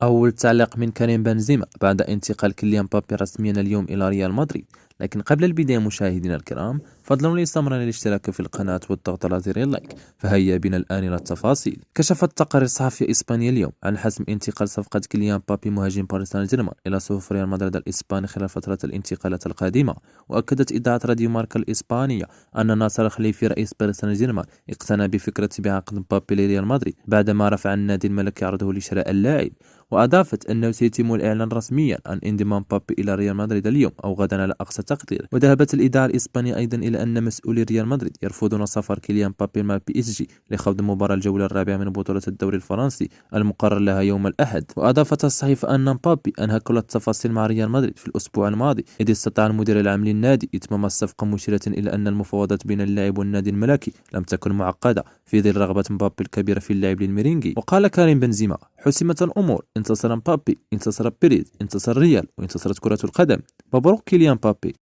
أول تعليق من كريم بنزيما بعد انتقال كيليان مبابي رسميا اليوم إلى ريال مدريد. لكن قبل البداية مشاهدينا الكرام، فضلا الاستمرار الاشتراك في القناة والضغط على زر اللايك. فهيا بنا الآن إلى التفاصيل. كشفت تقارير صحفية إسبانية اليوم عن حسم انتقال صفقة كيليان مبابي مهاجم باريس سان جيرمان إلى صفوف ريال مدريد الإسباني خلال فترة الانتقالات القادمة. وأكدت إذاعة راديو ماركا الإسبانية أن ناصر الخليفي رئيس باريس سان جيرمان اقتنع بفكرة بعقد مبابي لريال مدريد بعدما رفع النادي الملكي عرضه لشراء اللاعب. وأضافت أنه سيتم الإعلان رسميا عن انضمام مبابي إلى ريال مدريد اليوم أو غدا على أقصى تقدير. وذهبت الإذاعة الإسبانية أيضا إلى أن مسؤولي ريال مدريد يرفضون سفر كيليان مبابي مع بي اس جي لخوض مباراة الجولة الرابعة من بطولة الدوري الفرنسي المقرر لها يوم الأحد. وأضافت الصحيفة أن مبابي أنهى كل التفاصيل مع ريال مدريد في الأسبوع الماضي، إذ استطاع المدير العام للنادي إتمام الصفقة، مشيرة إلى أن المفاوضات بين اللاعب والنادي الملكي لم تكن معقدة في ظل رغبة مبابي الكبيرة في اللاعب للميرينغي. وقال كريم بنزيما: حسمت الأمور، انتصر مبابي، انتصر بيريز، انتصر ريال، وانتصرت كرة القدم. مبروك كيليان مبابي.